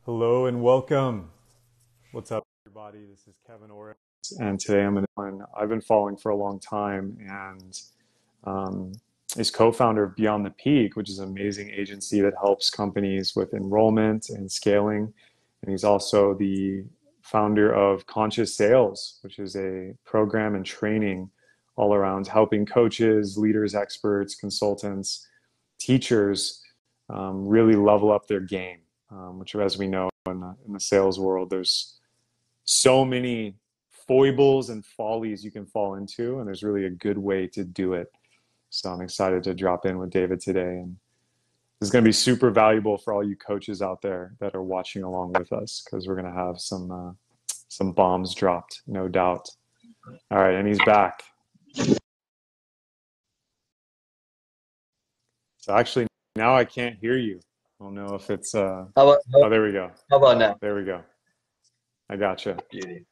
Hello and welcome. What's up, everybody? This is Kevin Orris, and today I've been following for a long time, and is co-founder of Beyond the Peak, which is an amazing agency that helps companies with enrollment and scaling. And he's also the founder of Conscious Sales, which is a program and training all around helping coaches, leaders, experts, consultants, teachers really level up their game. Which, as we know in the sales world, there's so many foibles and follies you can fall into, and there's really a good way to do it. So I'm excited to drop in with David today, and this is going to be super valuable for all you coaches out there that are watching along with us, because we're going to have some bombs dropped, no doubt. All right, and he's back. So actually, now I can't hear you. I don't know if it's oh, there we go. How about now? There we go. I gotcha. Beauty.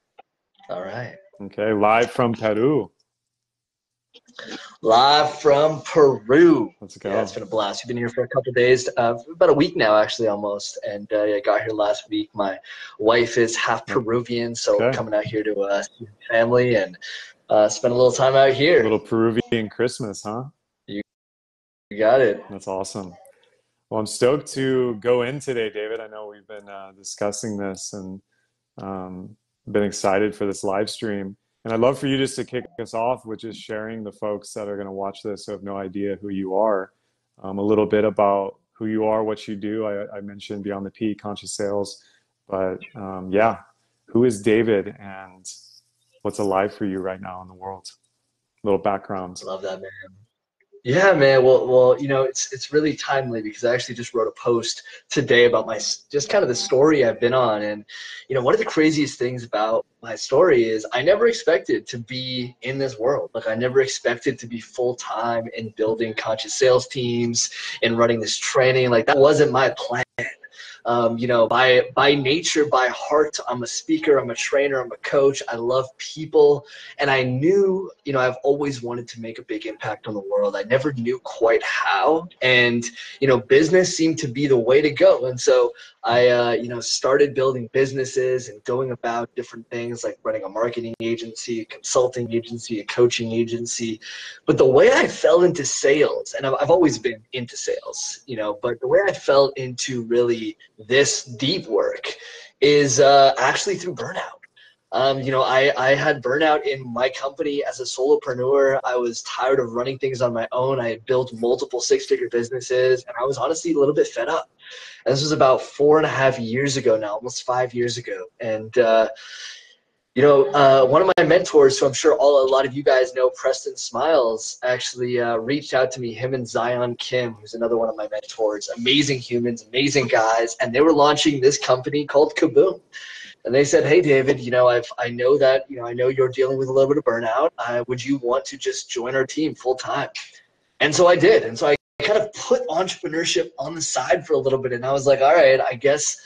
All right. Okay, live from Peru. Live from Peru. Let's go. Yeah, it's been a blast. We've been here for a couple of days, about a week now, actually, almost. And I got here last week. My wife is half Peruvian, so we're coming out here to see family and spend a little time out here. A little Peruvian Christmas, huh? You got it. That's awesome. Well, I'm stoked to go in today, David. I know we've been discussing this and been excited for this live stream. And I'd love for you just to kick us off with just sharing the folks that are going to watch this who have no idea who you are, a little bit about who you are, what you do. I mentioned Beyond the Peak, Conscious Sales, but yeah, who is David and what's alive for you right now in the world? A little background. Love that, man. Yeah, man. Well, you know, it's really timely because I actually just wrote a post today about just kind of the story I've been on. And, you know, one of the craziest things about my story is I never expected to be in this world. Like, I never expected to be full-time in building conscious sales teams and running this training. Like, that wasn't my plan. You know, by nature, by heart, I'm a speaker, I'm a trainer, I'm a coach. I love people. And I knew, you know, I've always wanted to make a big impact on the world. I never knew quite how. And, you know, business seemed to be the way to go. And so I, you know, started building businesses and going about different things like running a marketing agency, a consulting agency, a coaching agency. But the way I fell into sales, and I've always been into sales, you know, but the way I fell into really this deep work is actually through burnout. You know, I had burnout in my company as a solopreneur. I was tired of running things on my own. I had built multiple six-figure businesses, and I was honestly a little bit fed up. And this was about 4.5 years ago now, almost 5 years ago. And you know, one of my mentors, who I'm sure a lot of you guys know, Preston Smiles, actually reached out to me, him and Zion Kim, who's another one of my mentors. Amazing humans, amazing guys. And they were launching this company called Kaboom. And they said, hey, David, you know, I know that, you know, I know you're dealing with a little bit of burnout. Would you want to just join our team full time? And so I did. And so I kind of put entrepreneurship on the side for a little bit. And I was like, all right, I guess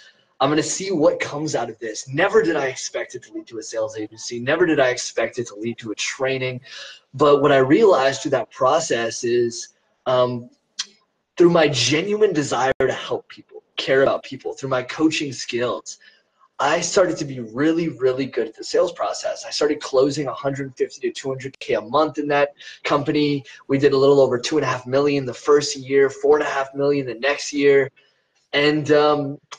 I'm going to see what comes out of this. Never did I expect it to lead to a sales agency. Never did I expect it to lead to a training. But what I realized through that process is through my genuine desire to help people, care about people, through my coaching skills, I started to be really, really good at the sales process. I started closing 150 to 200K a month in that company. We did a little over 2.5 million the first year, 4.5 million the next year. And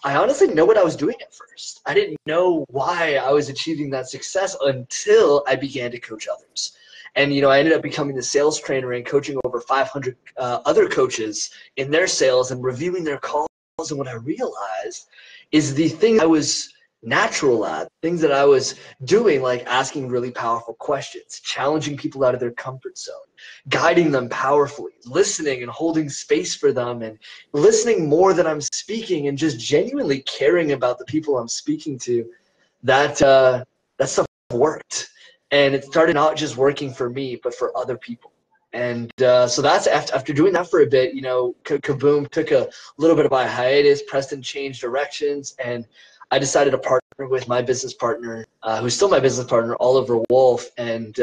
I honestly know what I was doing at first. I didn't know why I was achieving that success until I began to coach others. And, you know, I ended up becoming the sales trainer and coaching over 500 other coaches in their sales and reviewing their calls. And what I realized is the thing I was natural at, things that I was doing, like asking really powerful questions, challenging people out of their comfort zone, guiding them powerfully, listening and holding space for them, and listening more than I'm speaking, and just genuinely caring about the people I'm speaking to. That stuff worked, and it started not just working for me, but for other people. And so that's after doing that for a bit, you know, Kaboom took a little bit of a hiatus. Preston changed directions, and I decided to partner with my business partner, who's still my business partner, Oliver Wolf, and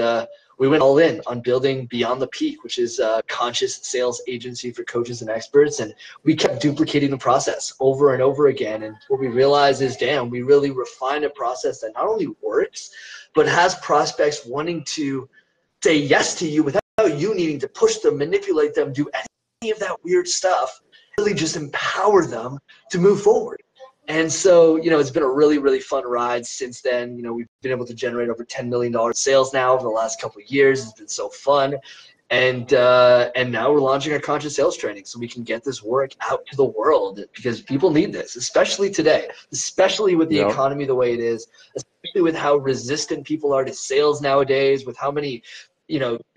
we went all in on building Beyond the Peak, which is a conscious sales agency for coaches and experts. And we kept duplicating the process over and over again. And what we realized is, damn, we really refined a process that not only works, but has prospects wanting to say yes to you without you needing to push them, manipulate them, do any of that weird stuff, really just empower them to move forward. And so, it's been a really, really fun ride since then. We've been able to generate over $10 million sales now over the last couple of years. It's been so fun. And now we're launching our conscious sales training so we can get this work out to the world, because people need this, especially today, especially with the economy the way it is, especially with how resistant people are to sales nowadays, with how many,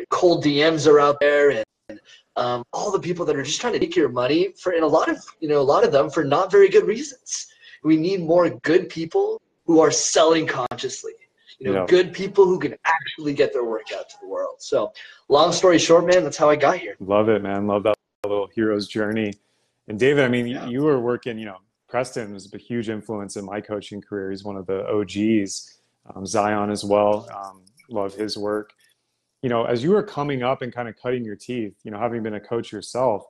cold DMs are out there, and all the people that are just trying to take your money and a lot of them for not very good reasons. We need more good people who are selling consciously, good people who can actually get their work out to the world. So long story short, man, that's how I got here. Love it, man. Love that little hero's journey. And David, I mean, you were working, Preston was a huge influence in my coaching career. He's one of the OGs, Zion as well. Love his work. As you were coming up and kind of cutting your teeth, having been a coach yourself,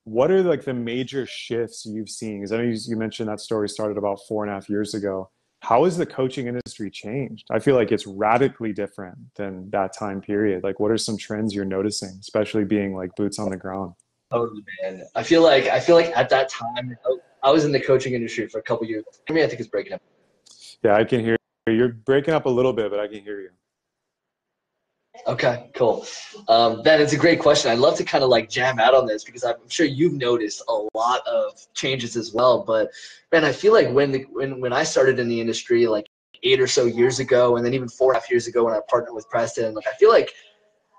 what are like the major shifts you've seen? Because I know you mentioned that story started about 4.5 years ago. How has the coaching industry changed? I feel like it's radically different than that time period. Like, what are some trends you're noticing, especially being like boots on the ground? Oh man, I feel like at that time I was in the coaching industry for a couple of years. I think it's breaking up. Yeah, I can hear you. You're breaking up a little bit, but I can hear you. Okay, cool. Ben, it's a great question. I'd love to kind of like jam out on this because I'm sure you've noticed a lot of changes as well. But man, I feel like when I started in the industry like 8 or so years ago, and then even 4.5 years ago when I partnered with Preston, like I feel like it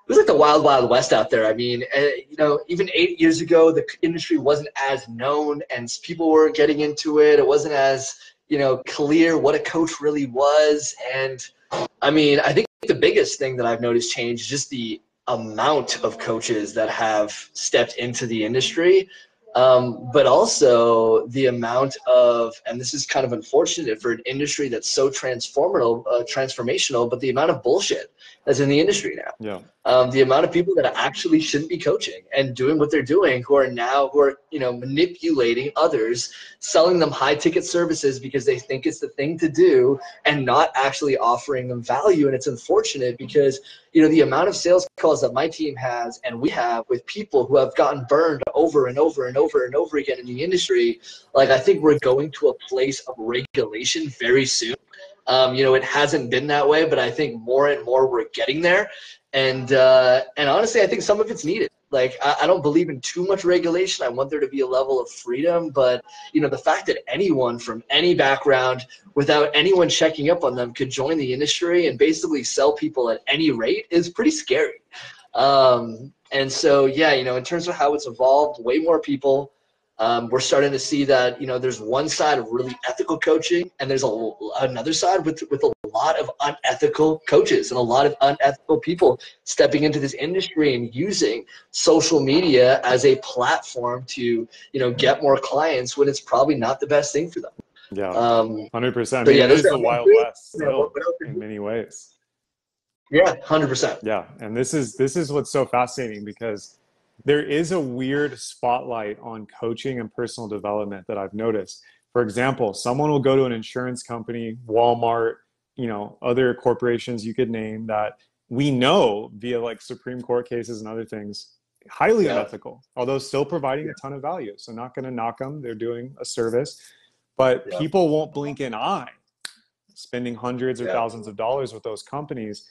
was like the wild, wild west out there. I mean, even 8 years ago, the industry wasn't as known and people weren't getting into it. It wasn't as, clear what a coach really was. And I mean, I think the biggest thing that I've noticed change is just the amount of coaches that have stepped into the industry, but also the amount of, and this is kind of unfortunate for an industry that's so transformational, but the amount of bullshit that's in the industry now. Yeah. The amount of people that actually shouldn't be coaching and doing what they're doing, who are manipulating others, selling them high ticket services because they think it's the thing to do and not actually offering them value. And it's unfortunate because, the amount of sales calls that my team has and we have with people who have gotten burned over and over and over and over again in the industry, like I think we're going to a place of regulation very soon. It hasn't been that way, but I think more and more we're getting there. And honestly, I think some of it's needed. Like, I don't believe in too much regulation. I want there to be a level of freedom. But, the fact that anyone from any background, without anyone checking up on them, could join the industry and basically sell people at any rate is pretty scary. And so, yeah, in terms of how it's evolved, way more people. We're starting to see that, there's one side of really ethical coaching and there's another side with a lot of unethical coaches and a lot of unethical people stepping into this industry and using social media as a platform to, get more clients when it's probably not the best thing for them. Yeah, 100%. I mean, it is the Wild West still in many ways. Yeah, 100%. Yeah, and this is what's so fascinating because there is a weird spotlight on coaching and personal development that I've noticed. For example, someone will go to an insurance company, Walmart, other corporations you could name that we know via like Supreme Court cases and other things, highly unethical, although still providing a ton of value. So not going to knock them. They're doing a service, but people won't blink an eye spending hundreds or thousands of dollars with those companies.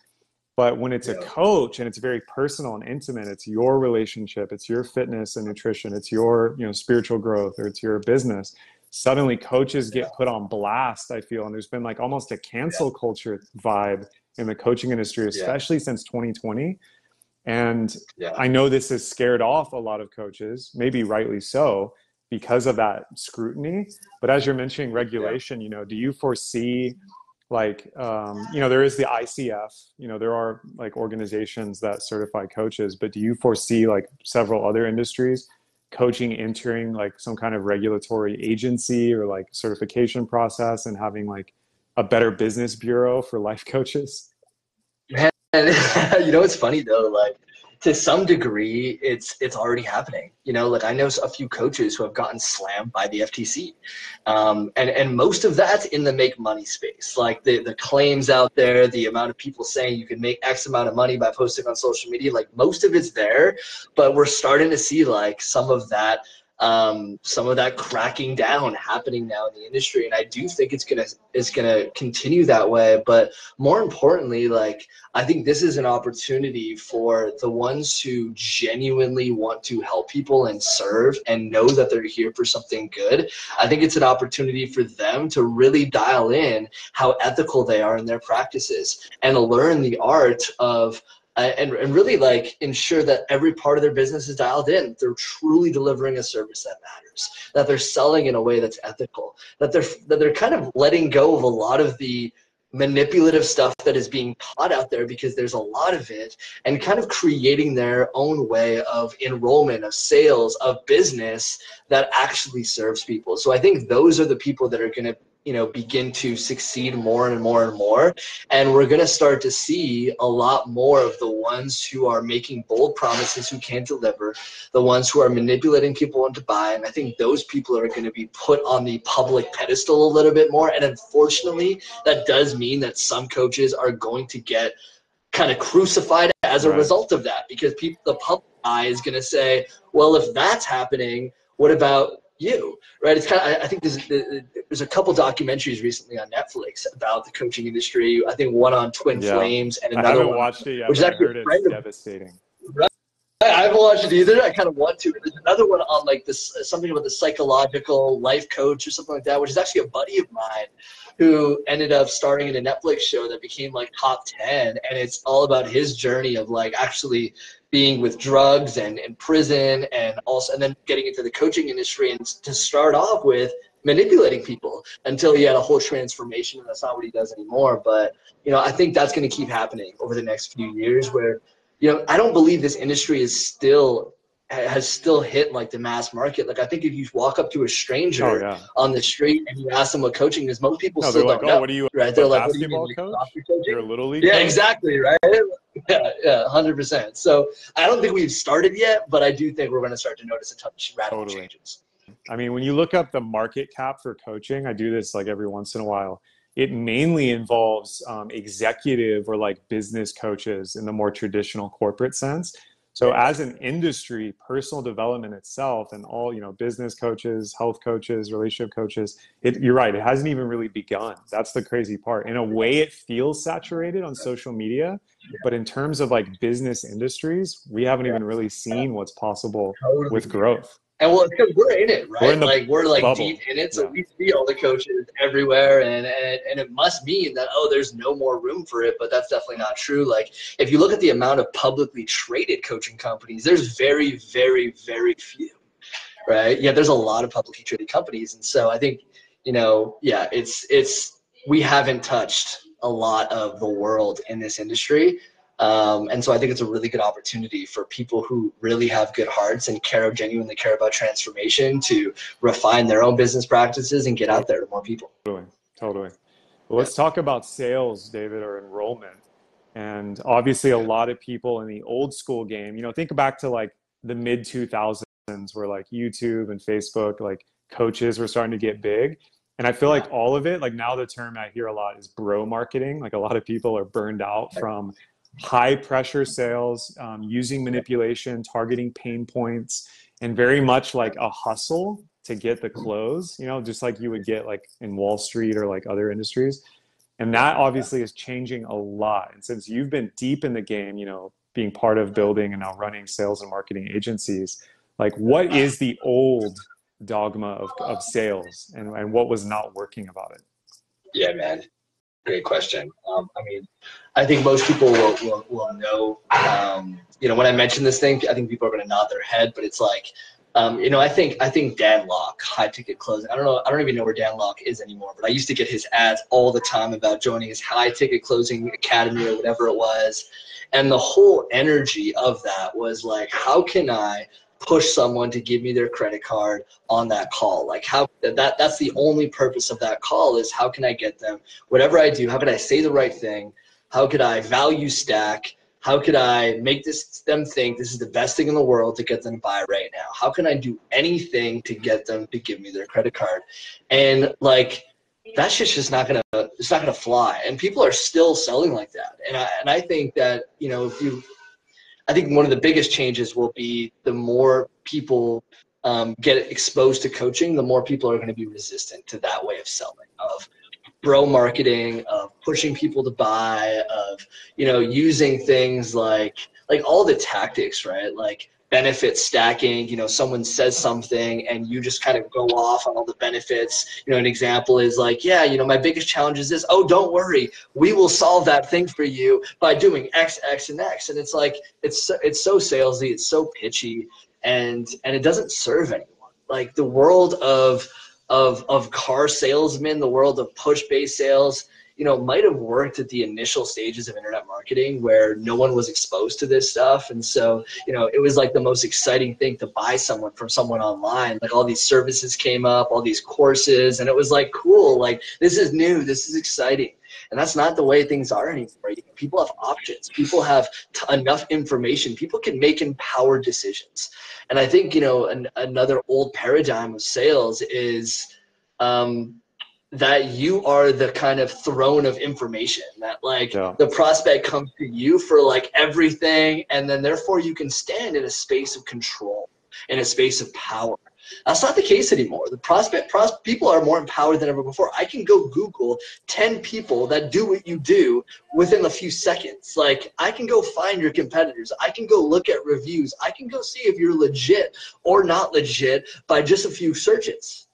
But when it's a coach and it's very personal and intimate, it's your relationship, it's your fitness and nutrition, it's your spiritual growth, or it's your business. Suddenly coaches get put on blast, I feel. And there's been like almost a cancel culture vibe in the coaching industry, especially since 2020. And I know this has scared off a lot of coaches, maybe rightly so, because of that scrutiny. But as you're mentioning regulation, do you foresee like, there is the ICF, there are like organizations that certify coaches, but do you foresee like several other industries coaching entering like some kind of regulatory agency or like certification process and having like a better business bureau for life coaches? And you know, it's funny though, like to some degree, it's already happening. You know, like I know a few coaches who have gotten slammed by the FTC, and most of that's in the make money space. Like the claims out there, the amount of people saying you can make X amount of money by posting on social media, like most of it's there, but we're starting to see like some of that cracking down happening now in the industry, and I do think it's gonna continue that way. But more importantly, like I think this is an opportunity for the ones who genuinely want to help people and serve and know that they're here for something good. I think it's an opportunity for them to really dial in how ethical they are in their practices and learn the art of and really like ensure that every part of their business is dialed in. They're truly delivering a service that matters, that they're selling in a way that's ethical, that they're kind of letting go of a lot of the manipulative stuff that is being taught out there, because there's a lot of it, and kind of creating their own way of enrollment, of sales, of business that actually serves people. So I think those are the people that are going to, you know, begin to succeed more and more and more. And we're going to start to see a lot more of the ones who are making bold promises who can't deliver, the ones who are manipulating people into buy. And I think those people are going to be put on the public pedestal a little bit more. And unfortunately, that does mean that some coaches are going to get kind of crucified as a Right. result of that, because people, the public eye is going to say, well, if that's happening, what about you, right? It's kind of, I think there's a couple documentaries recently on Netflix about the coaching industry. I think one on Twin Yeah. Flames and I another haven't one, watched it yet, which is but I actually heard a it's friend of devastating. mine. I haven't watched it either. I kind of want to. There's another one on like this, something about the psychological life coach or something like that, which is actually a buddy of mine who ended up starring in a Netflix show that became like top 10. And it's all about his journey of like actually being with drugs and in prison, and also, and then getting into the coaching industry, and to start off with manipulating people until he had a whole transformation. And that's not what he does anymore. But, you know, I think that's going to keep happening over the next few years, where, you know, I don't believe this industry has still hit like the mass market. Like I think if you walk up to a Oh stranger yeah. on the street and you ask them what coaching is, most people No, they're still like, don't oh, know, what are you, right? They're a like, what do you mean, basketball like coach? soccer You're a coaching? little league Yeah, coach? exactly, right? Yeah, 100%. So I don't think we've started yet, but I do think we're going to start to notice a ton of radical Totally. changes. I mean, when you look up the market cap for coaching, I do this like every once in a while. It mainly involves executive or like business coaches in the more traditional corporate sense. So, Yeah. as an industry, personal development itself, and all, you know, business coaches, health coaches, relationship coaches, you're right, it hasn't even really begun. That's the crazy part. In a way, it feels saturated on social media, but in terms of like business industries, we haven't Yeah, even really seen what's possible totally. with growth. And well, because we're in it, We're in right? the Like we're like deep bubble. in it, so Yeah. we see all the coaches everywhere, and it must mean that, oh, there's no more room for it. But that's definitely not true. Like if you look at the amount of publicly traded coaching companies, there's very, very, very few, right? Yeah, there's a lot of publicly traded companies, and so I think, you know, yeah, it's we haven't touched a lot of the world in this industry. And so I think it's a really good opportunity for people who really have good hearts and genuinely care about transformation to refine their own business practices and get out there to more people. Totally, totally. Well, Yeah, let's talk about sales, David, or enrollment. And obviously, a yeah, lot of people in the old school game, you know, think back to like the mid 2000s where like YouTube and Facebook, like coaches were starting to get big. And I feel yeah. like all of it, like now the term I hear a lot is bro marketing. Like a lot of people are burned out from high pressure sales, using manipulation, targeting pain points, and very much like a hustle to get the close, you know, just like you would get like in Wall Street or like other industries. And that obviously is changing a lot. And since you've been deep in the game, you know, being part of building and now running sales and marketing agencies, like what is the old dogma of sales, and what was not working about it? Yeah, man. Great question. I mean, I think most people will know, you know, when I mention this thing, I think people are going to nod their head, but it's like, you know, I think Dan Locke, high ticket closing. I don't even know where Dan Locke is anymore, but I used to get his ads all the time about joining his high ticket closing academy or whatever it was. And the whole energy of that was like, how can I push someone to give me their credit card on that call? Like that's the only purpose of that call, is how can I get them, whatever I do, how can I say the right thing How could I value stack? How could I make them think this is the best thing in the world to get them to buy right now? How can I do anything to get them to give me their credit card? And like, that shit's just it's not gonna fly. And people are still selling like that. And I think that, you know, I think one of the biggest changes will be the more people get exposed to coaching, the more people are going to be resistant to that way of selling, of bro marketing, of pushing people to buy, of, you know, using things like all the tactics, right? Like benefit stacking, you know, someone says something and you just kind of go off on all the benefits. You know, an example is like, yeah, you know, my biggest challenge is this. Oh, don't worry, we will solve that thing for you by doing X, X, and X. And it's like, it's so salesy, it's so pitchy, and it doesn't serve anyone. Like the world of car salesmen, the world of push-based sales, you know, might have worked at the initial stages of internet marketing where no one was exposed to this stuff. And so, you know, it was like the most exciting thing to buy someone from someone online. Like all these services came up, all these courses, and it was like, cool, like this is new, this is exciting. And that's not the way things are anymore. People have options. People have enough information. People can make empowered decisions. And I think, you know, another old paradigm of sales is that you are the kind of throne of information, that like the prospect comes to you for like everything. And then therefore you can stand in a space of control, in a space of power. That's not the case anymore. The people are more empowered than ever before. I can go Google 10 people that do what you do within a few seconds. Like I can go find your competitors. I can go look at reviews. I can go see if you're legit or not legit by just a few searches.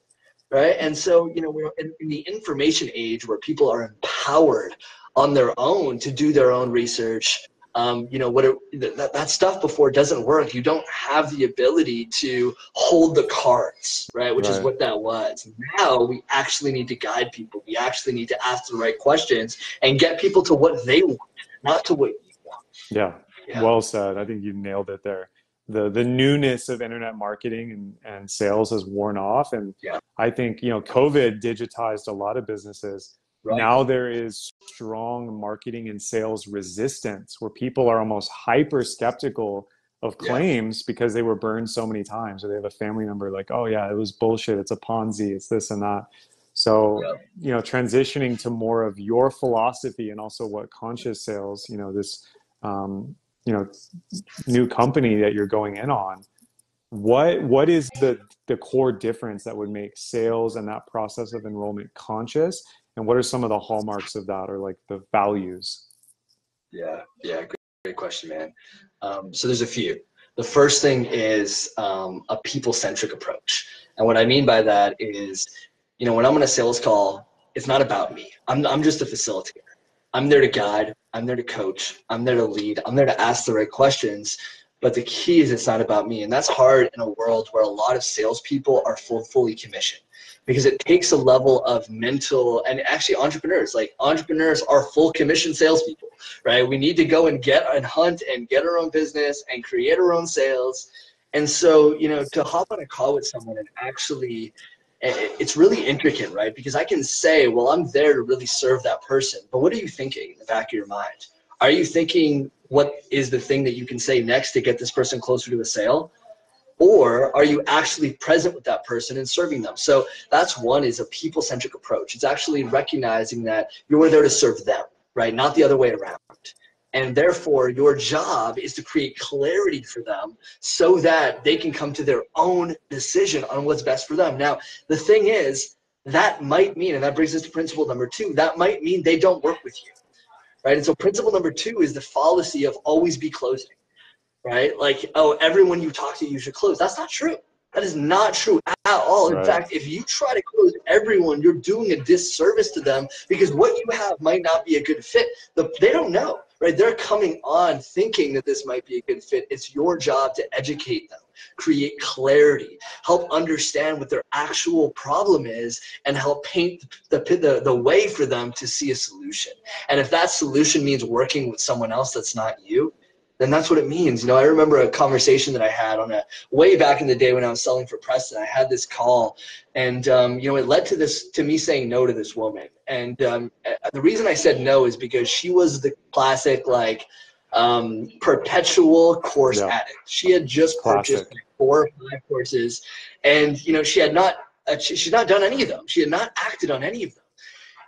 Right. And so, you know, we're in the information age where people are empowered on their own to do their own research. You know, that stuff before doesn't work. You don't have the ability to hold the cards, right? Which is what that was. Now we actually need to guide people. We actually need to ask the right questions and get people to what they want, not to what you want. Yeah. Well said. I think you nailed it there. The newness of internet marketing and sales has worn off. And I think, you know, COVID digitized a lot of businesses. Now there is strong marketing and sales resistance where people are almost hyper skeptical of claims because they were burned so many times, or they have a family member like, oh yeah, it was bullshit, it's a Ponzi, it's this and that. So, you know, transitioning to more of your philosophy and also what Conscious Sales, you know, this, you know, new company that you're going in on, what is the core difference that would make sales and that process of enrollment conscious? And what are some of the hallmarks of that, or like the values? Yeah, great question, man. So there's a few. The first thing is a people-centric approach. And what I mean by that is, you know, when I'm on a sales call, it's not about me. I'm just a facilitator. I'm there to guide. I'm there to coach. I'm there to lead. I'm there to ask the right questions. But the key is it's not about me. And that's hard in a world where a lot of salespeople are fully commissioned, because it takes a level of mental, and actually entrepreneurs are full commission salespeople, right? We need to go and get and hunt and get our own business and create our own sales. And so, you know, to hop on a call with someone and actually, it's really intricate, right? Because I can say, well, I'm there to really serve that person. But what are you thinking in the back of your mind? Are you thinking, what is the thing that you can say next to get this person closer to a sale? Or are you actually present with that person and serving them? So that's one, is a people-centric approach. It's actually recognizing that you're there to serve them, right? Not the other way around. And therefore, your job is to create clarity for them so that they can come to their own decision on what's best for them. Now, the thing is, that might mean, and that brings us to principle number 2, that might mean they don't work with you, right? And so principle number 2 is the fallacy of always be closing. Right? Like, oh, everyone you talk to, you should close. That's not true. That is not true at all. In fact, if you try to close everyone, you're doing a disservice to them, because what you have might not be a good fit. They don't know, right? They're coming on thinking that this might be a good fit. It's your job to educate them, create clarity, help understand what their actual problem is, and help paint the way for them to see a solution. And if that solution means working with someone else that's not you, then that's what it means. You know, I remember a conversation that I had on a way back in the day when I was selling for Preston. I had this call, and you know, it led to me saying no to this woman. And the reason I said no is because she was the classic like perpetual course Yeah. addict. She had just purchased Classic. like 4 or 5 courses, and you know, she had not she's not done any of them. She had not acted on any of them.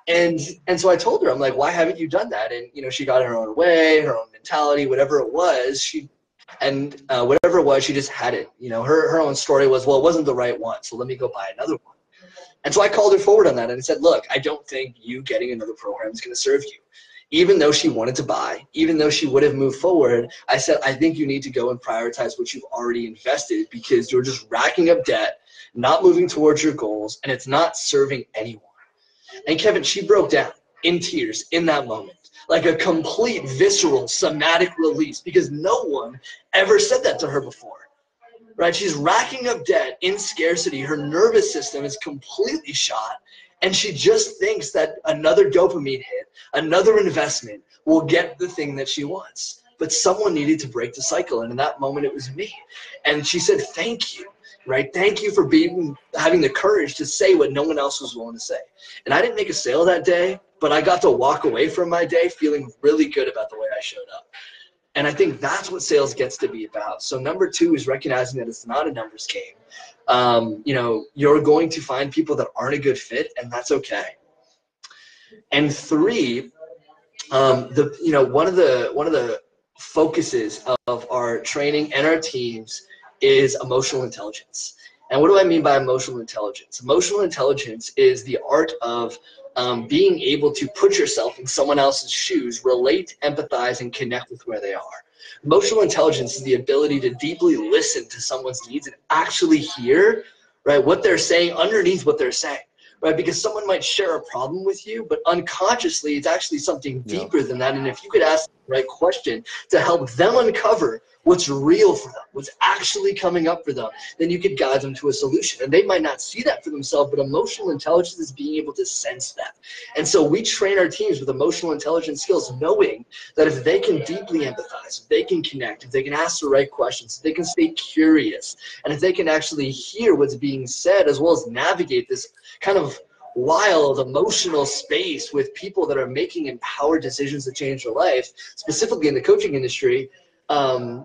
And so I told her, I'm like, why haven't you done that? And you know, she got her own way, her own mentality, whatever it was. Whatever it was, she just had it. You know, her own story was, well, it wasn't the right one, so let me go buy another one. And so I called her forward on that and said, look, I don't think you getting another program is going to serve you. Even though she wanted to buy, even though she would have moved forward, I said, I think you need to go and prioritize what you've already invested, because you're just racking up debt, not moving towards your goals, and it's not serving anyone. And Kevin, she broke down in tears in that moment, like a complete visceral somatic release, because no one ever said that to her before, right? She's racking up debt in scarcity. Her nervous system is completely shot. And she just thinks that another dopamine hit, another investment will get the thing that she wants. But someone needed to break the cycle. And in that moment, it was me. And she said, thank you. Right? Thank you for having the courage to say what no one else was willing to say. And I didn't make a sale that day, but I got to walk away from my day feeling really good about the way I showed up. And I think that's what sales gets to be about. So number 2 is recognizing that it's not a numbers game. You know, you're going to find people that aren't a good fit, and that's okay. And 3, you know, one of the focuses of our training and our teams is emotional intelligence. And what do I mean by emotional intelligence? Emotional intelligence is the art of being able to put yourself in someone else's shoes, relate, empathize, and connect with where they are. Emotional intelligence is the ability to deeply listen to someone's needs and actually hear, right, what they're saying underneath what they're saying. Right, because someone might share a problem with you, but unconsciously it's actually something deeper than that. And if you could ask the right question to help them uncover what's real for them, what's actually coming up for them, then you could guide them to a solution. And they might not see that for themselves, but emotional intelligence is being able to sense that. And so we train our teams with emotional intelligence skills, knowing that if they can deeply empathize, if they can connect, if they can ask the right questions, if they can stay curious, and if they can actually hear what's being said, as well as navigate this kind of wild emotional space with people that are making empowered decisions to change their life, specifically in the coaching industry,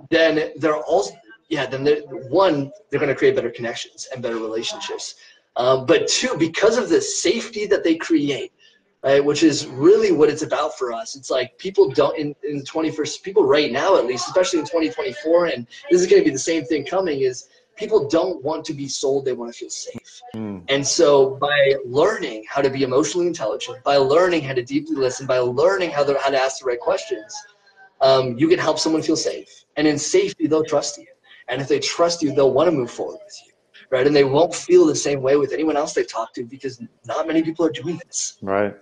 then they're also, then they're going to create better connections and better relationships. But 2, because of the safety that they create, right, which is really what it's about for us. It's like people don't, in the 21st, people right now at least, especially in 2024, and this is going to be the same thing coming, is people don't want to be sold, they want to feel safe. And so by learning how to be emotionally intelligent, by learning how to deeply listen, by learning how to ask the right questions, you can help someone feel safe. And in safety, they'll trust you. And if they trust you, they'll want to move forward with you, right? And they won't feel the same way with anyone else they talk to, because not many people are doing this. Right.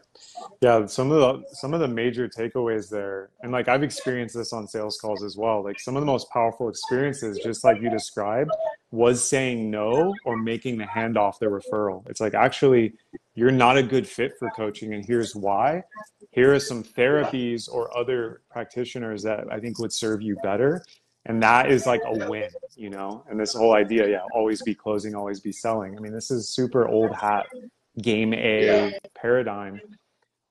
Yeah, some of the major takeaways there, and like I've experienced this on sales calls as well. Like some of the most powerful experiences, just like you described, was saying no or making the handoff the referral. It's like, actually, you're not a good fit for coaching, and here's why. Here are some therapies or other practitioners that I think would serve you better. And that is like a win, you know? And this whole idea, yeah, always be closing, always be selling. I mean, this is super old hat game Yeah, A paradigm.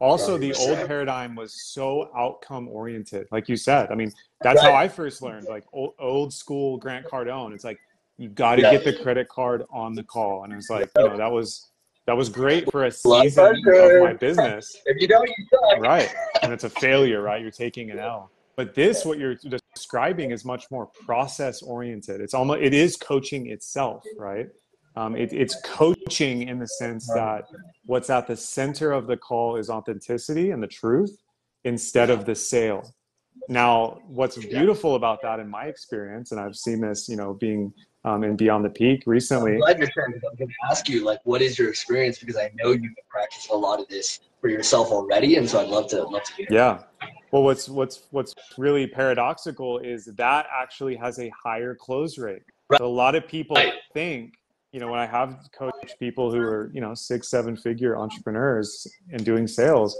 Also, the old 100%. paradigm was so outcome oriented, like you said. I mean, that's how Right. I first learned, like old school Grant Cardone. It's like you got to Yeah. get the credit card on the call, and it was like, you know, that was great for a A lot of season of my pressure. business, If you don't, you suck. right? And it's a failure, right? You're taking an L. But this, what you're describing, is much more process oriented. It is coaching itself, right? It's coaching in the sense that what's at the center of the call is authenticity and the truth instead of the sale. Now, what's Yeah. beautiful about that in my experience, and I've seen this, you know, being in Beyond the Peak I'm recently. glad you're sharing, because I'm going to ask you, like, what is your experience? Because I know you've been practicing a lot of this for yourself already, and so I'd love to hear. Yeah. Well, what's really paradoxical is that actually has a higher close rate. Right. So a lot of people Right. think, you know, when I have coached people who are, you know, 6, 7 figure entrepreneurs and doing sales,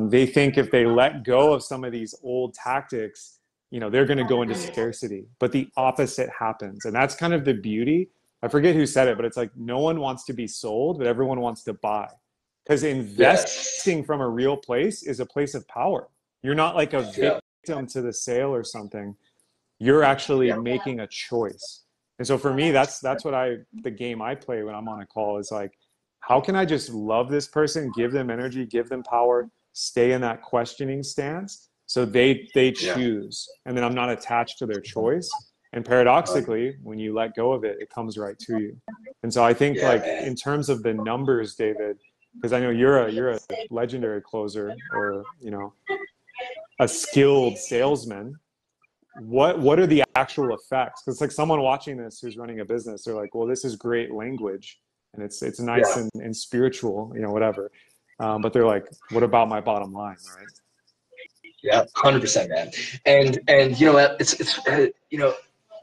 they think if they let go of some of these old tactics, they're going to go into scarcity, but the opposite happens. And that's kind of the beauty. I forget who said it, but it's like no one wants to be sold, but everyone wants to buy. Because Yes. investing from a real place is a place of power. You're not like a Yeah. victim to the sale or something. You're actually Yeah. making a choice. And so for me, that's what the game I play when I'm on a call is like, how can I just love this person, give them energy, give them power, stay in that questioning stance so they Yeah. choose, and then I'm not attached to their choice. And paradoxically, when you let go of it, it comes right to you. And so I think Yeah, like man. in terms of the numbers, David, because I know you're a legendary closer, or a skilled salesman. What are the actual effects? Because like someone watching this who's running a business, they're like, well, this is great language and it's nice Yeah. and spiritual, whatever. But they're like, what about my bottom line, right? Yeah. 100%, man. And you know what? It's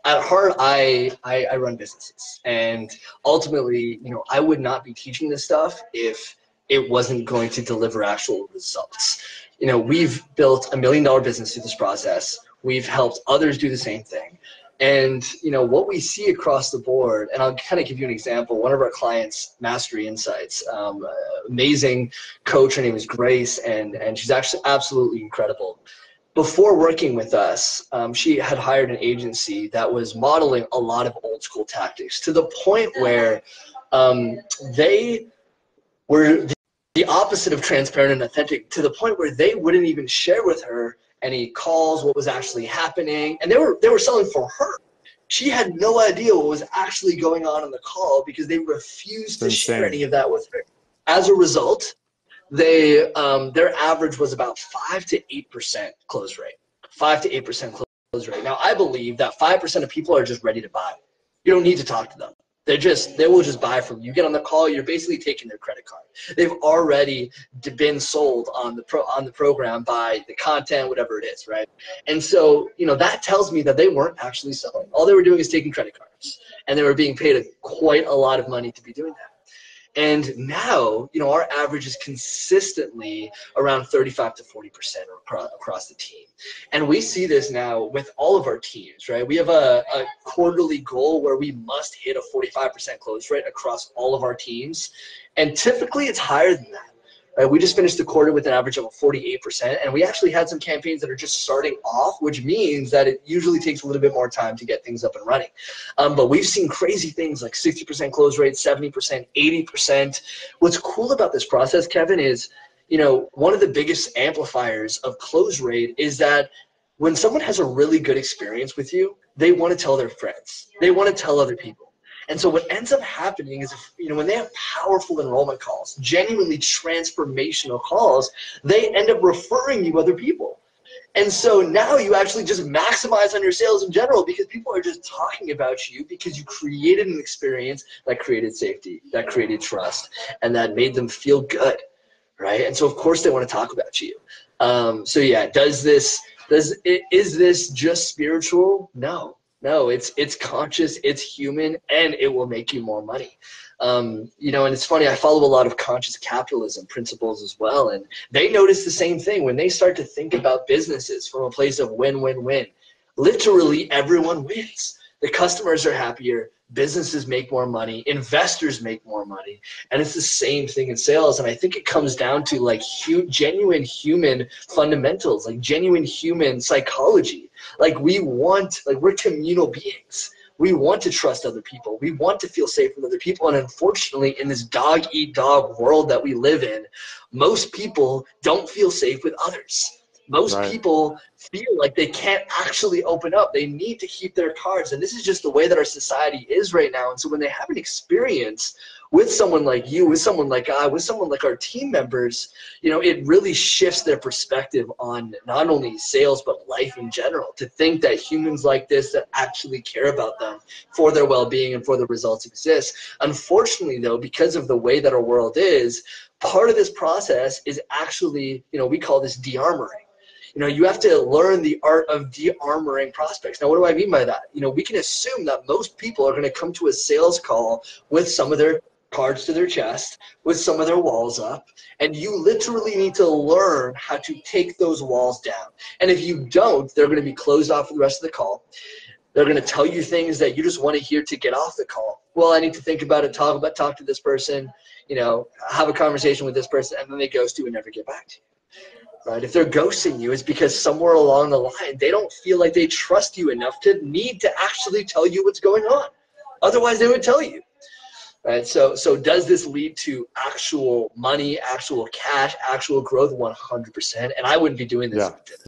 at heart, I run businesses, and ultimately, I would not be teaching this stuff if it wasn't going to deliver actual results. We've built $1 million business through this process. We've helped others do the same thing. And what we see across the board, and I'll kind of give you an example. One of our clients, Mastery Insights, amazing coach. Her name is Grace, and she's actually absolutely incredible. Before working with us, she had hired an agency that was modeling a lot of old school tactics to the point where they were the opposite of transparent and authentic, to the point where they wouldn't even share with her any calls, what was actually happening, and they were selling for her. She had no idea what was actually going on in the call because they refused It's to share any insane. of that with her. As a result, their average was about 5 to 8% close rate. 5 to 8% close rate. Now I believe that 5% of people are just ready to buy. You don't need to talk to them. They will just buy from you. You get on the call, you're basically taking their credit card. They've already been sold on the program by the content, whatever it is, right? And so that tells me that they weren't actually selling. All they were doing is taking credit cards, and they were being paid quite a lot of money to be doing that. And now, our average is consistently around 35 to 40% across the team. And we see this now with all of our teams, right? We have a quarterly goal where we must hit a 45% close rate across all of our teams. And typically it's higher than that. Right? We just finished the quarter with an average of 48%, and we actually had some campaigns that are just starting off, which means that it usually takes a little bit more time to get things up and running. But we've seen crazy things like 60% close rate, 70%, 80%. What's cool about this process, Kevin, is one of the biggest amplifiers of close rate is that when someone has a really good experience with you, they want to tell their friends. They want to tell other people. And so what ends up happening is, when they have powerful enrollment calls, genuinely transformational calls, they end up referring you other people. And so now you actually just maximize on your sales in general because people are just talking about you because you created an experience that created safety, that created trust, and that made them feel good, right? And so of course they want to talk about you. So yeah, is this just spiritual? No, it's conscious, it's human, and it will make you more money. And it's funny, I follow a lot of conscious capitalism principles as well, and they notice the same thing when they start to think about businesses from a place of win-win-win. Literally, everyone wins. The customers are happier, businesses make more money, investors make more money, and it's the same thing in sales. And I think it comes down to like genuine human fundamentals, like genuine human psychology. Like we're communal beings. We want to trust other people. We want to feel safe with other people. And unfortunately, in this dog-eat-dog world that we live in, most people don't feel safe with others. Most Right. people feel like they can't actually open up. They need to keep their cards. And this is just the way that our society is right now. And so when they have an experience with someone like you, with someone like I, with someone like our team members, it really shifts their perspective on not only sales, but life in general, to think that humans like this that actually care about them for their well-being and for the results exist. Unfortunately, though, because of the way that our world is, part of this process is actually, we call this de-armoring. You have to learn the art of de-armoring prospects. Now, what do I mean by that? We can assume that most people are going to come to a sales call with some of their cards to their chest with some of their walls up, and you literally need to learn how to take those walls down. And if you don't, they're going to be closed off for the rest of the call. They're going to tell you things that you just want to hear to get off the call. Well, I need to think about it, talk to this person, have a conversation with this person, and then they ghost you and never get back to you. Right? If they're ghosting you, it's because somewhere along the line, they don't feel like they trust you enough to need to actually tell you what's going on. Otherwise, they would tell you. Right? So does this lead to actual money, actual cash, actual growth? 100%. And I wouldn't be doing this Yeah. if it didn't.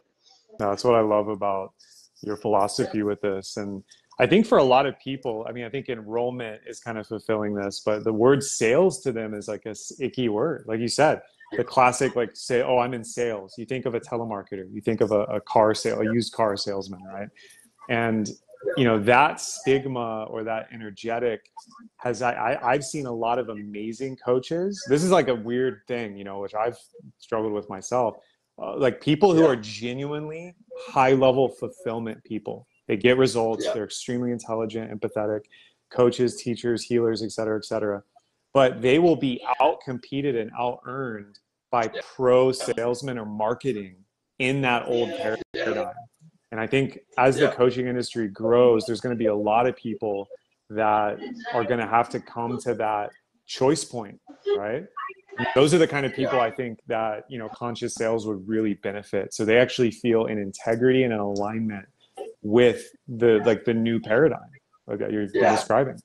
No, that's what I love about your philosophy with this. And I think for a lot of people, I mean, I think enrollment is kind of fulfilling this, but the word sales to them is like a icky word. Like you said, the classic, like say, oh, I'm in sales. You think of a telemarketer, you think of a car sale, a used car salesman, right? And that stigma or that energetic I've seen a lot of amazing coaches. This is like a weird thing, which I've struggled with myself. Like people who are genuinely high level fulfillment people. They get results. They're extremely intelligent, empathetic coaches, teachers, healers, et cetera, et cetera. But they will be out competed and out earned by pro salesmen or marketing in that old paradigm. And I think as the coaching industry grows, there's going to be a lot of people that are going to have to come to that choice point, right? And those are the kind of people I think that, conscious sales would really benefit. So they actually feel an integrity and an alignment with the new paradigm that you're describing.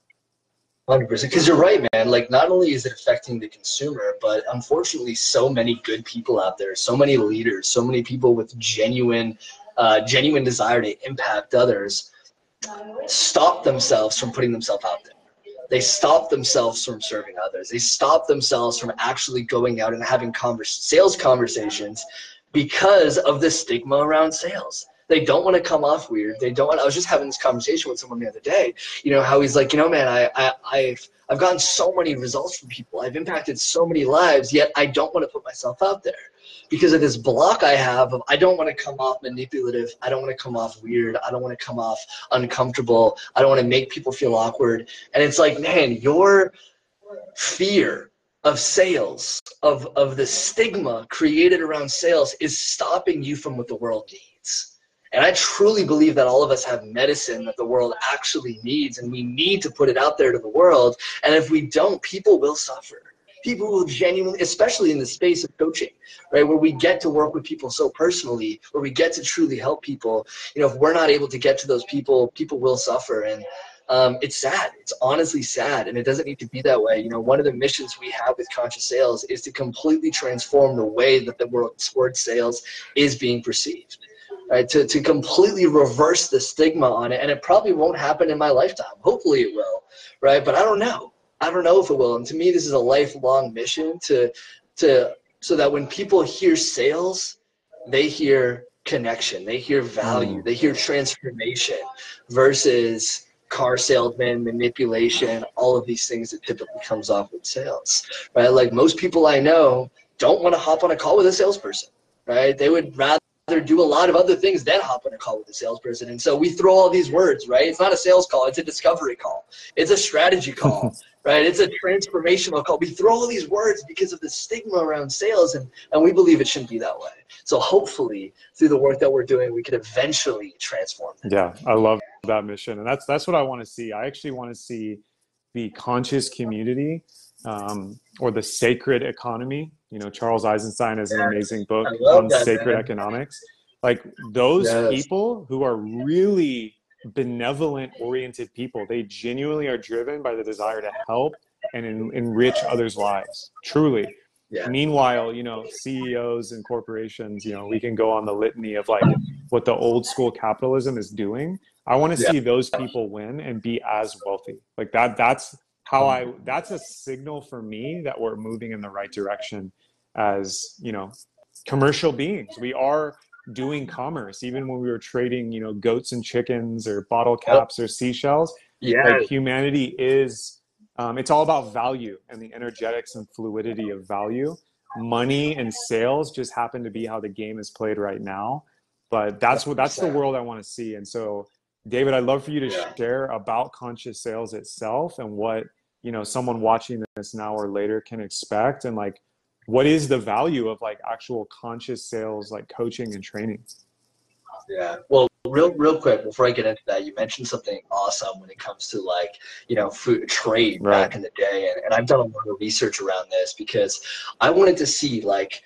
100%. Because you're right, man. Like, not only is it affecting the consumer, but unfortunately, so many good people out there, so many leaders, so many people with genuine desire to impact others, stop themselves from putting themselves out there. They stop themselves from serving others. They stop themselves from actually going out and having sales conversations because of the stigma around sales. They don't want to come off weird. They don't want. I was just having this conversation with someone the other day. How he's like, man, I've gotten so many results from people. I've impacted so many lives, yet I don't want to put myself out there because of this block I have of I don't want to come off manipulative. I don't want to come off weird. I don't want to come off uncomfortable. I don't want to make people feel awkward. And it's like, man, your fear of sales, of the stigma created around sales is stopping you from what the world needs. And I truly believe that all of us have medicine that the world actually needs, and we need to put it out there to the world. And if we don't, people will suffer. People will genuinely, especially in the space of coaching, right, where we get to work with people so personally, where we get to truly help people. If we're not able to get to those people, people will suffer. And it's sad. It's honestly sad, and it doesn't need to be that way. One of the missions we have with Conscious Sales is to completely transform the way that the word sales is being perceived. Right, to completely reverse the stigma on it. And it probably won't happen in my lifetime. Hopefully it will, right? But I don't know. I don't know if it will. And to me, this is a lifelong mission so that when people hear sales, they hear connection, they hear value, they hear transformation versus car salesman, manipulation, all of these things that typically comes off with sales, right? Like most people I know don't want to hop on a call with a salesperson, right? They would rather do a lot of other things than hop on a call with a salesperson. And so we throw all these words, right? It's not a sales call. It's a discovery call. It's a strategy call, right? It's a transformational call. We throw all these words because of the stigma around sales, and we believe it shouldn't be that way. So hopefully through the work that we're doing, we could eventually transform that. Yeah, I love that mission. And that's what I want to see. I actually want to see the conscious community, or the sacred economy. Charles Eisenstein has an amazing book on sacred economics. Like those people who are really benevolent oriented people, they genuinely are driven by the desire to help and enrich others' lives, truly. Meanwhile, CEOs and corporations, we can go on the litany of like what the old school capitalism is doing. I want to see those people win and be as wealthy. Like that's a signal for me that we're moving in the right direction as, commercial beings. We are doing commerce, even when we were trading, goats and chickens or bottle caps or seashells. Like humanity is, it's all about value and the energetics and fluidity of value. Money and sales just happen to be how the game is played right now. But that's the world I want to see. And so, David, I'd love for you to share about conscious sales itself and what someone watching this now or later can expect, and like what is the value of like actual conscious sales, like coaching and training? Yeah. Well, real quick before I get into that, you mentioned something awesome when it comes to like, food trade Right. back in the day. And I've done a lot of research around this because I wanted to see like,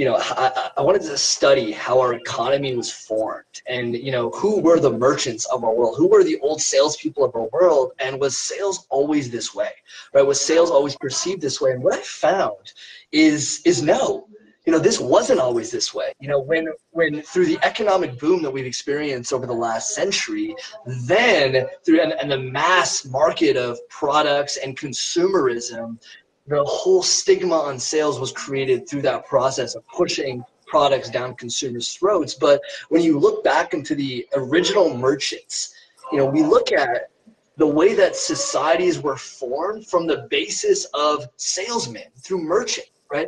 I wanted to study how our economy was formed and, who were the merchants of our world? Who were the old salespeople of our world? And was sales always this way, right? Was sales always perceived this way? And what I found is no. This wasn't always this way. When through the economic boom that we've experienced over the last century, then through and the mass market of products and consumerism, the whole stigma on sales was created through that process of pushing products down consumers' throats. But when you look back into the original merchants, we look at the way that societies were formed from the basis of salesmen through merchant, right?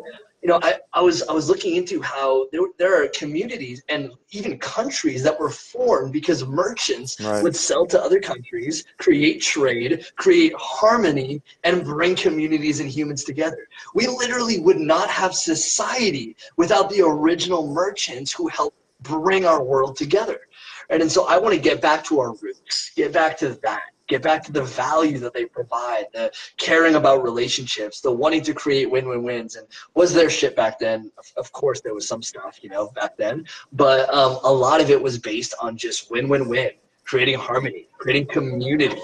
I was looking into how there are communities and even countries that were formed because merchants Right. would sell to other countries, create trade, create harmony, and bring communities and humans together. We literally would not have society without the original merchants who helped bring our world together. Right? And so I want to get back to our roots, get back to that. Get back to the value that they provide, the caring about relationships, the wanting to create win-win-wins. And was there shit back then? Of course, there was some stuff, back then. But a lot of it was based on just win-win-win, creating harmony, creating community.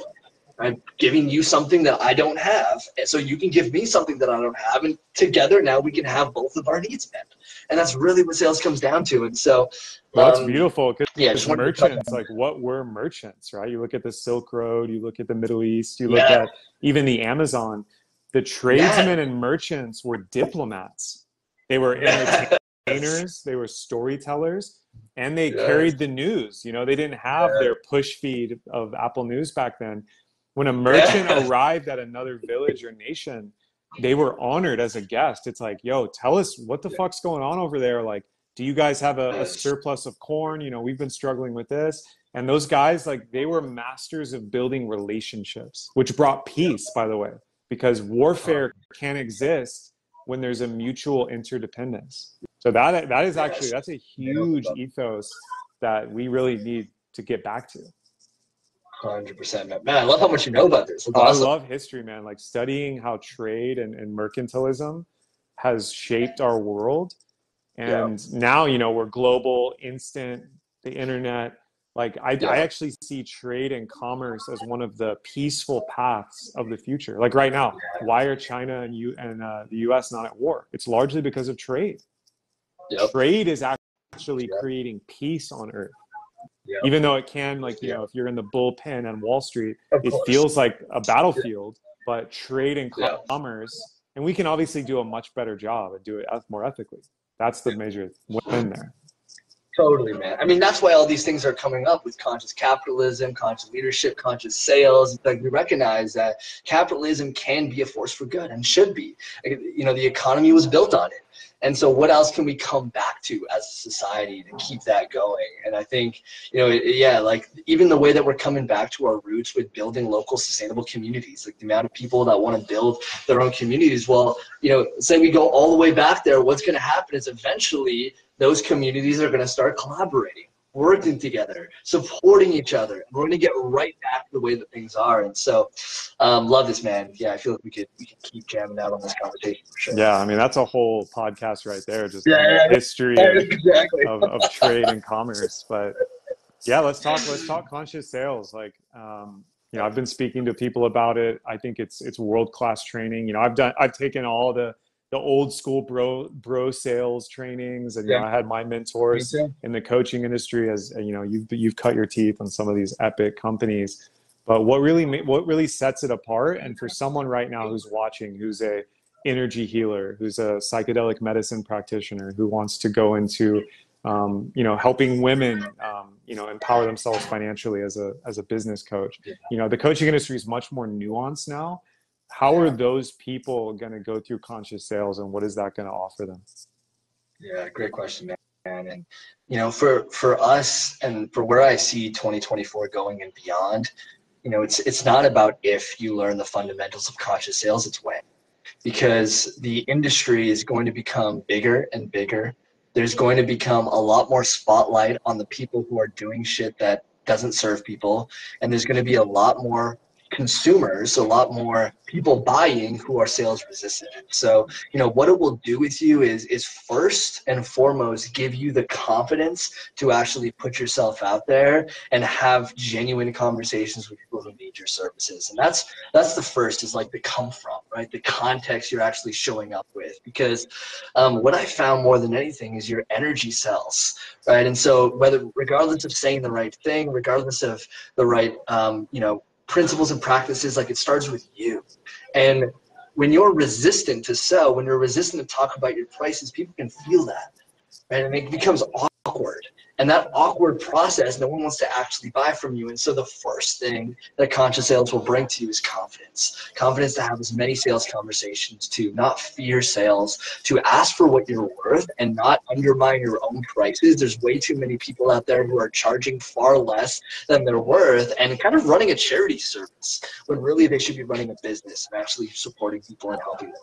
I'm giving you something that I don't have, and so you can give me something that I don't have, and together now we can have both of our needs met. And that's really what sales comes down to. And so, Well, that's beautiful yeah, because just wanted to touch merchants, on like what were merchants, right? You look at the Silk Road, you look at the Middle East, you look that. at even the Amazon. The Yeah, tradesmen and merchants were diplomats. They were yeah, yes, entertainers, they were storytellers, and they yes, carried the news. They didn't have their push feed of Apple News back then. When a merchant yeah. arrived at another village or nation, they were honored as a guest. It's like, yo, tell us what the fuck's going on over there. Like, do you guys have a Yes. surplus of corn? We've been struggling with this. And those guys, like, they were masters of building relationships, which brought peace, by the way, because warfare can't exist when there's a mutual interdependence. So that is actually, Yes. that's a huge ethos that we really need to get back to. 100%, man. Man, I love how much you know about this. It's Oh, I awesome. love history, man. Like studying how trade and mercantilism has shaped our world. Yeah. And now, we're global, instant, the internet. Like I Yeah. actually see trade and commerce as one of the peaceful paths of the future. Like right now, why are China and the US not at war? It's largely because of trade. Yep. Trade is actually Yep. creating peace on earth. Yep. Even though it can, like, Yep. if you're in the bullpen on Wall Street, Of it course. feels like a battlefield, but trade and Yeah. commerce, and we can obviously do a much better job and do it more ethically. That's the major win there. Totally, man. I mean, that's why all these things are coming up with conscious capitalism, conscious leadership, conscious sales. It's like we recognize that capitalism can be a force for good and should be. The economy was built on it. And so what else can we come back to as a society to keep that going? And I think, yeah, like even the way that we're coming back to our roots with building local sustainable communities, like the amount of people that want to build their own communities. Well, say we go all the way back there, what's going to happen is eventually those communities are going to start collaborating, working together, supporting each other. We're going to get right back to the way that things are. And so, love this, man. Yeah, I feel like we could keep jamming out on this conversation for sure. Yeah, I mean, that's a whole podcast right there, just on the Yeah, history yeah, of exactly. trade and commerce. But yeah, let's talk conscious sales. Like, I've been speaking to people about it. I think it's world-class training. I've taken all the old school bro sales trainings, and Yeah, I had my me mentors too. in the coaching industry. As you've cut your teeth on some of these epic companies. But what really sets it apart, and for someone right now who's watching, who's a energy healer, who's a psychedelic medicine practitioner, who wants to go into helping women, empower themselves financially as a business coach. The coaching industry is much more nuanced now. How are Yeah, those people going to go through conscious sales, and what is that going to offer them? yeah, great question, man. And for us and for where I see 2024 going and beyond, it's not about if you learn the fundamentals of conscious sales, it's when. Because the industry is going to become bigger and bigger. There's going to become a lot more spotlight on the people who are doing shit that doesn't serve people. And there's going to be a lot more consumers, a lot more people buying who are sales resistant. So, what it will do with you is first and foremost give you the confidence to actually put yourself out there and have genuine conversations with people who need your services. And that's the first, is like the come from, right? The context you're actually showing up with. Because what I found more than anything is your energy sells, right? And so regardless of saying the right thing, regardless of the right, principles and practices, like, it starts with you. And when you're resistant to sell, when you're resistant to talk about your prices, people can feel that, right? And it becomes awkward. And that awkward process, no one wants to actually buy from you. And so the first thing that conscious sales will bring to you is confidence. Confidence to have as many sales conversations, to not fear sales, to ask for what you're worth and not undermine your own prices. There's way too many people out there who are charging far less than they're worth and kind of running a charity service, when really they should be running a business and actually supporting people and helping them.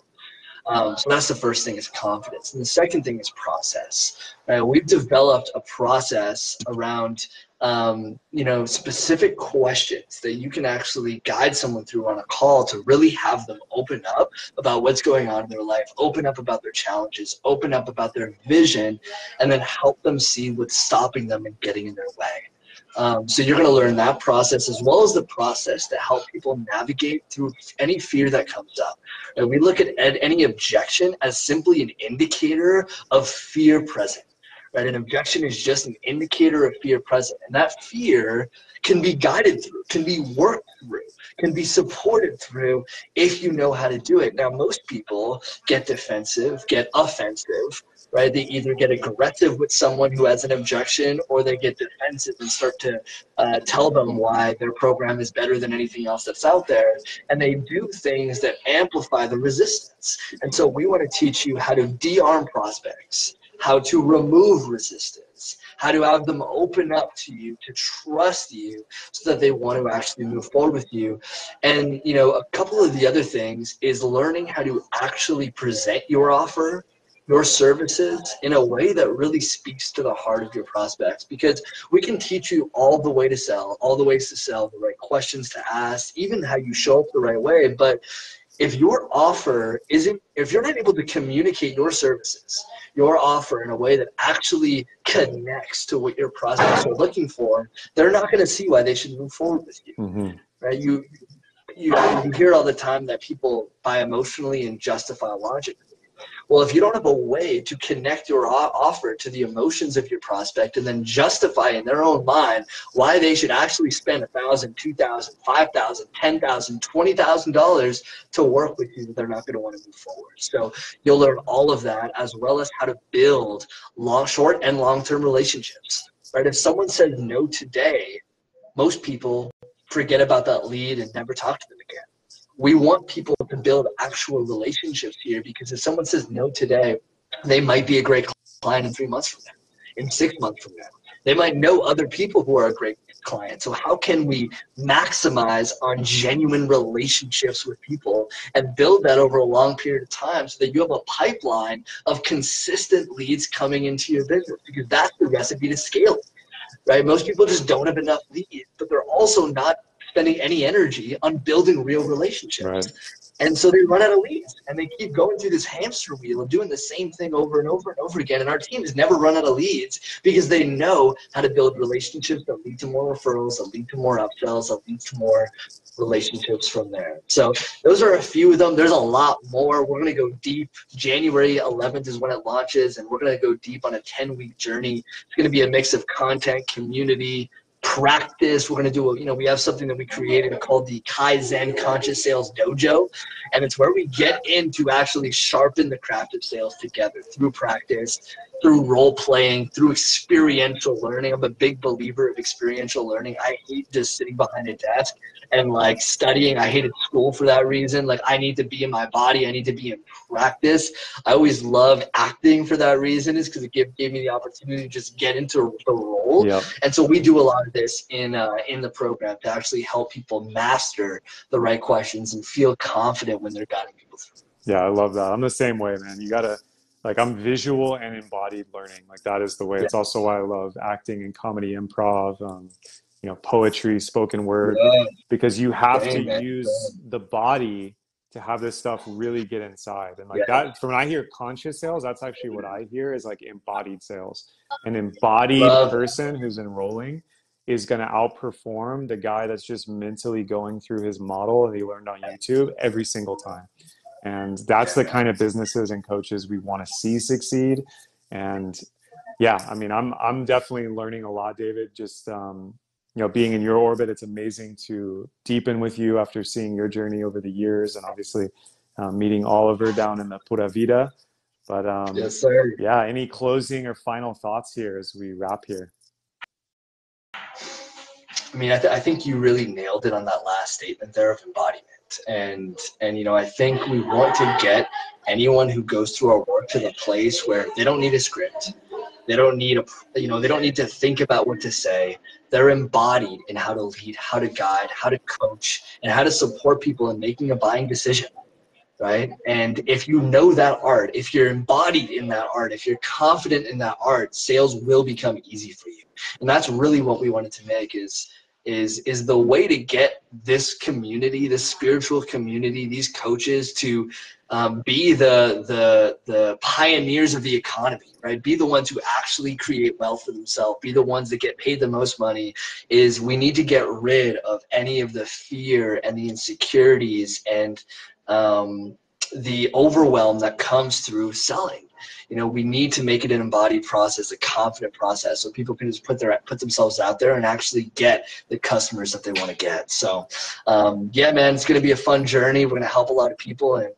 So that's the first thing, is confidence. And the second thing is process. We've developed a process around specific questions that you can actually guide someone through on a call to really have them open up about what's going on in their life, open up about their challenges, open up about their vision, and then help them see what's stopping them and getting in their way. So you're going to learn that process, as well as the process to help people navigate through any fear that comes up. And we look at any objection as simply an indicator of fear present. Right? An objection is just an indicator of fear present. And that fear can be guided through, can be worked through, can be supported through if you know how to do it. Now, most people get defensive, get offensive, right? They either get aggressive with someone who has an objection, or they get defensive and start to tell them why their program is better than anything else that's out there. And they do things that amplify the resistance. And so we want to teach you how to de-arm prospects, how to remove resistance, how to have them open up to you, to trust you, so that they want to actually move forward with you. And, a couple of the other things is learning how to actually present your offer, your services, in a way that really speaks to the heart of your prospects. Because we can teach you all the way to sell, all the ways to sell, the right questions to ask, even how you show up the right way. But if your offer if you're not able to communicate your services, your offer, in a way that actually connects to what your prospects are looking for, they're not going to see why they should move forward with you. Mm-hmm. Right? You hear all the time that people buy emotionally and justify logically. Well, if you don't have a way to connect your offer to the emotions of your prospect and then justify in their own mind why they should actually spend $1,000, $2,000, $5,000, $10,000, $20,000 to work with you, they're not going to want to move forward. So you'll learn all of that, as well as how to build short and long-term relationships. Right? If someone says no today, most people forget about that lead and never talk to them again. We want people to build actual relationships here, because if someone says no today, they might be a great client in 3 months from now, in 6 months from now. They might know other people who are a great client. So how can we maximize on genuine relationships with people and build that over a long period of time, so that you have a pipeline of consistent leads coming into your business? Because that's the recipe to scale it, right? Most people just don't have enough leads, but they're also not spending any energy on building real relationships. Right. And so they run out of leads, and they keep going through this hamster wheel of doing the same thing over and over and over again. And our team has never run out of leads, because they know how to build relationships that lead to more referrals, that lead to more upsells, that lead to more relationships from there. So those are a few of them. There's a lot more. We're going to go deep. January 11th is when it launches, and we're going to go deep on a 10-week journey. It's going to be a mix of content, community, practice. We're going to do we have something that we created called the Kaizen Conscious Sales Dojo, and it's where we get in to actually sharpen the craft of sales together through practice, through role playing, through experiential learning. I'm a big believer of experiential learning. I hate just sitting behind a desk and studying. I hated school for that reason. I need to be in my body. I need to be in practice. I always loved acting for that reason, is because it gave me the opportunity to just get into the role. Yep. And so we do a lot of this in the program to actually help people master the right questions and feel confident when they're guiding people through. Yeah, I love that. I'm the same way, man. You gotta, like, I'm visual and embodied learning. Like, that is the way. Yeah. It's also why I love acting and comedy, improv, poetry, spoken word, Yeah. because you have to Dang, man. use the body to have this stuff really get inside. And like Yeah. that, from when I hear conscious sales, that's actually what I hear is like embodied sales. An embodied Love it. person who's enrolling is going to outperform the guy that's just mentally going through his model that he learned on YouTube every single time. And that's Yeah, the man. kind of businesses and coaches we want to see succeed. And yeah, I mean, I'm definitely learning a lot, David. Just being in your orbit, it's amazing to deepen with you after seeing your journey over the years, and obviously meeting Oliver down in the Pura Vida. But Yes, sir. yeah, any closing or final thoughts here as we wrap here? I mean, I think you really nailed it on that last statement there of embodiment. And I think we want to get anyone who goes through our work to the place where they don't need a script. They don't need they don't need to think about what to say. They're embodied in how to lead, how to guide, how to coach, and how to support people in making a buying decision. Right? And if you know that art, if you're embodied in that art, if you're confident in that art, sales will become easy for you. And that's really what we wanted to make is the way to get this community, this spiritual community, these coaches to be the pioneers of the economy, right? Be the ones who actually create wealth for themselves, be the ones that get paid the most money. Is we need to get rid of any of the fear and the insecurities and the overwhelm that comes through selling. We need to make it an embodied process, a confident process, so people can just put themselves out there and actually get the customers that they want to get. So, yeah, man, it's going to be a fun journey. We're going to help a lot of people, and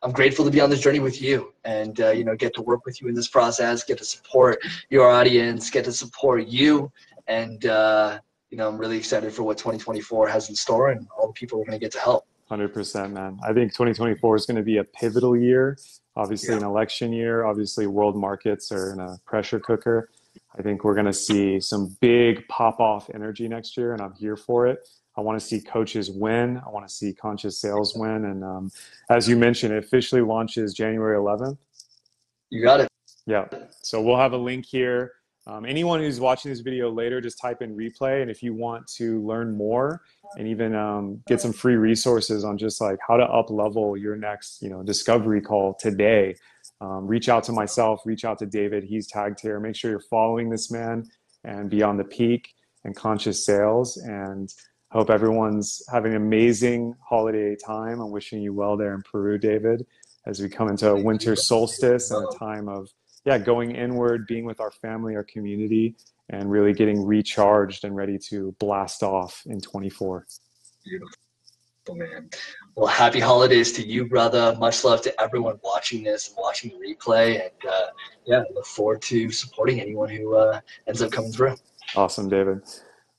I'm grateful to be on this journey with you, and get to work with you in this process, get to support your audience, get to support you, and I'm really excited for what 2024 has in store and all the people we're going to get to help. 100%, man. I think 2024 is going to be a pivotal year. Obviously, Yeah. an election year. Obviously, world markets are in a pressure cooker. I think we're going to see some big pop-off energy next year, and I'm here for it. I want to see coaches win. I want to see conscious sales win. And as you mentioned, it officially launches January 11th. You got it. Yeah. So we'll have a link here. Anyone who's watching this video later, just type in replay. And if you want to learn more and even get some free resources on just like how to up level your next, discovery call today, reach out to myself, reach out to David. He's tagged here. Make sure you're following this man and Beyond the Peak and Conscious Sales. And I hope everyone's having an amazing holiday time. I'm wishing you well there in Peru, David, as we come into a winter solstice and a time of going inward, being with our family, our community, and really getting recharged and ready to blast off in 24. Beautiful, man. Well, happy holidays to you, brother. Much love to everyone watching this and watching the replay. And look forward to supporting anyone who ends up coming through. Awesome, David.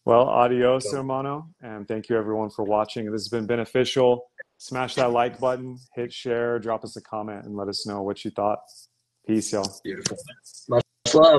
Well, adios, hermano. And thank you, everyone, for watching. This has been beneficial. Smash that like button, hit share, drop us a comment, and let us know what you thought. Peace, y'all. Beautiful. Much love.